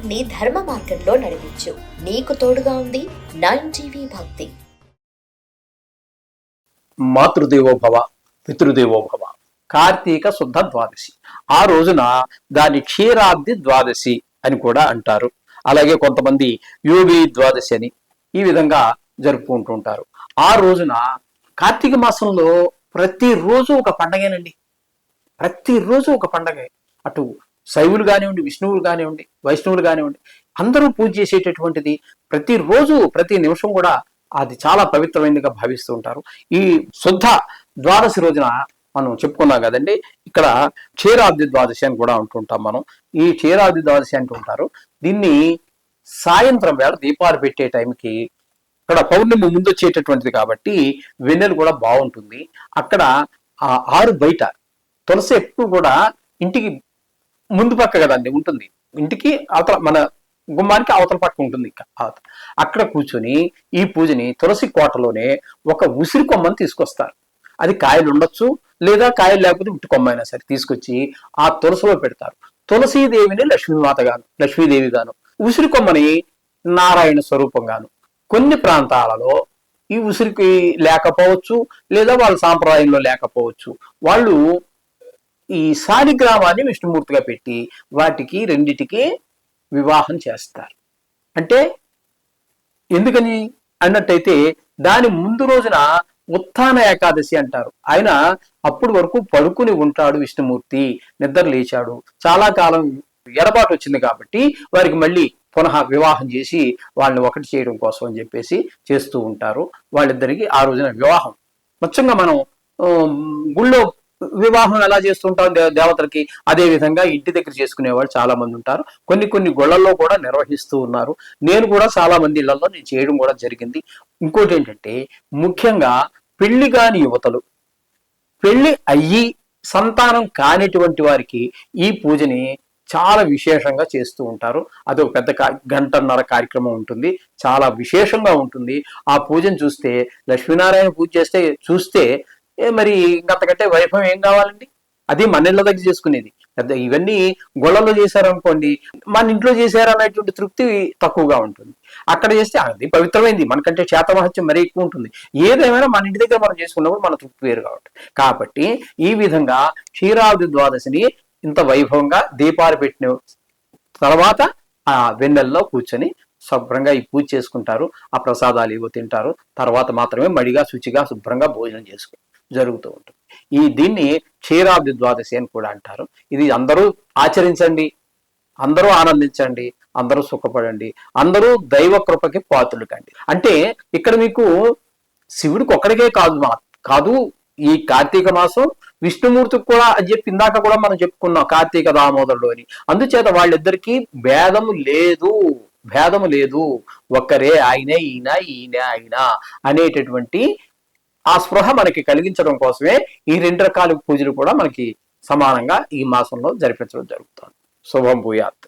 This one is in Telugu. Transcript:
జీవితాన్ని ధర్మ మార్గంలో నడిపించు. నీకు తోడుగా ఉంది 9 భక్తి. మాతృదేవోభవ, పితృదేవోభవ. కార్తీక శుద్ధ ద్వాదశి, ఆ రోజున దాని క్షీరాబ్ది ద్వాదశి అని కూడా అంటారు. అలాగే కొంతమంది యోగి ద్వాదశి అని ఈ విధంగా జరుపుకుంటూ ఉంటారు. ఆ రోజున కార్తీక మాసంలో ప్రతిరోజు ఒక పండగేనండి. ప్రతిరోజు ఒక పండగే. అటు శైవులు కానివ్వండి, విష్ణువులు కానివ్వండి, వైష్ణవులు కానివ్వండి, అందరూ పూజ చేసేటటువంటిది. ప్రతిరోజు ప్రతి నిమిషం కూడా అది చాలా పవిత్రమైనదిగా భావిస్తూ ఉంటారు. ఈ శుద్ధ ద్వాదశి రోజున మనం చెప్పుకున్నాం కదండి, ఇక్కడ క్షీరాబ్ది ద్వాదశి అని కూడా అంటుంటాం మనం. ఈ క్షీరాబ్ది ద్వాదశి అంటుంటారు. దీన్ని సాయంత్రం వేళ దీపాలు పెట్టే టైంకి, ఇక్కడ పౌర్ణమి ముందు వచ్చేటటువంటిది కాబట్టి వెన్నెలు కూడా బాగుంటుంది. అక్కడ ఆ ఆరు బయట తులసి ఎప్పుడు కూడా ఇంటికి ముందు పక్క కదండి ఉంటుంది, ఇంటికి అవతల మన గుమ్మానికి అవతల పక్క ఉంటుంది. అక్కడ కూర్చొని ఈ పూజని తులసి కోటలోనే ఒక ఉసిరి కొమ్మని తీసుకొస్తారు. అది కాయలు ఉండొచ్చు, లేదా కాయలు లేకపోతే ఇటు కొమ్మ అయినా సరే తీసుకొచ్చి ఆ తులసిలో పెడతారు. తులసీదేవిని లక్ష్మీమాత గాను, లక్ష్మీదేవి గాను, ఉసిరి కొమ్మని నారాయణ స్వరూపంగాను. కొన్ని ప్రాంతాలలో ఈ ఉసిరికి లేకపోవచ్చు, లేదా వాళ్ళ సాంప్రదాయంలో లేకపోవచ్చు. వాళ్ళు ఈ శాలిగ్రామాన్ని విష్ణుమూర్తిగా పెట్టి వాటికి రెండిటికి వివాహం చేస్తారు. అంటే ఎందుకని అన్నట్టయితే దాని ముందు రోజున ఉత్థాన ఏకాదశి అంటారు. ఆయన అప్పుడు వరకు పడుకుని ఉంటాడు విష్ణుమూర్తి, నిద్ర లేచాడు, చాలా కాలం ఎడబాటు వచ్చింది కాబట్టి వారికి మళ్ళీ పునః వివాహం చేసి వాళ్ళని ఒకటి చేయడం కోసం అని చెప్పేసి చేస్తూ ఉంటారు. వాళ్ళిద్దరికి ఆ రోజున వివాహం. ముఖ్యంగా మనం గుళ్ళో వివాహం ఎలా చేస్తుంటాం దేవతలకి, అదే విధంగా ఇంటి దగ్గర చేసుకునే వాళ్ళు చాలా మంది ఉంటారు. కొన్ని గుళ్ళల్లో కూడా నిర్వహిస్తూ ఉన్నారు. నేను కూడా చాలా మంది ఇళ్లలో నేను చేయడం కూడా జరిగింది. ఇంకోటి ఏంటంటే, ముఖ్యంగా పెళ్లి కాని యువతలు, పెళ్లి అయ్యి సంతానం కానిటువంటి వారికి ఈ పూజని చాలా విశేషంగా చేస్తూ ఉంటారు. అదొక పెద్ద గంటన్నర కార్యక్రమం ఉంటుంది, చాలా విశేషంగా ఉంటుంది. ఆ పూజను చూస్తే, లక్ష్మీనారాయణ పూజ చూస్తే మరి ఇంకంతకంటే వైభవం ఏం కావాలండి? అది మన ఇళ్ళ దగ్గర చేసుకునేది. ఇవన్నీ గొళ్ళలో చేశారనుకోండి, మన ఇంట్లో చేశారనేటువంటి తృప్తి తక్కువగా ఉంటుంది. అక్కడ చేస్తే అది పవిత్రమైంది, మనకంటే శాతమహత్యం మరీ ఎక్కువ ఉంటుంది. ఏదేమైనా మన ఇంటి దగ్గర మనం చేసుకున్నప్పుడు మన తృప్తి వేరు కాబట్టి ఈ విధంగా క్షీరాబ్ది ద్వాదశిని ఇంత వైభవంగా దీపాలు పెట్టిన తర్వాత ఆ వెన్నెల్లో కూర్చొని శుభ్రంగా ఈ పూజ చేసుకుంటారు. ఆ ప్రసాదాలు ఏవో తింటారు. తర్వాత మాత్రమే మడిగా శుచిగా శుభ్రంగా భోజనం చేసుకుంటారు జరుగుతూ ఉంటుంది. దీన్ని క్షీరాబ్ది ద్వాదశి అని కూడా అంటారు. ఇది అందరూ ఆచరించండి, అందరూ ఆనందించండి, అందరూ సుఖపడండి, అందరూ దైవ కృపకి పాత్రులు కండి. అంటే ఇక్కడ మీకు శివుడికి ఒక్కడికే కాదు ఈ కార్తీక మాసం విష్ణుమూర్తికి కూడా అని చెప్పి ఇందాక కూడా మనం చెప్పుకున్నాం కార్తీక దామోదరుడు అని. అందుచేత వాళ్ళిద్దరికీ భేదము లేదు, ఒక్కరే, ఆయనే ఈయన, ఈయన ఆయన అనేటటువంటి ఆ స్పృహ మనకి కలిగించడం కోసమే ఈ 2 రకాల పూజలు కూడా మనకి సమానంగా ఈ మాసంలో జరిపించడం జరుగుతుంది. శుభం భూయాత్.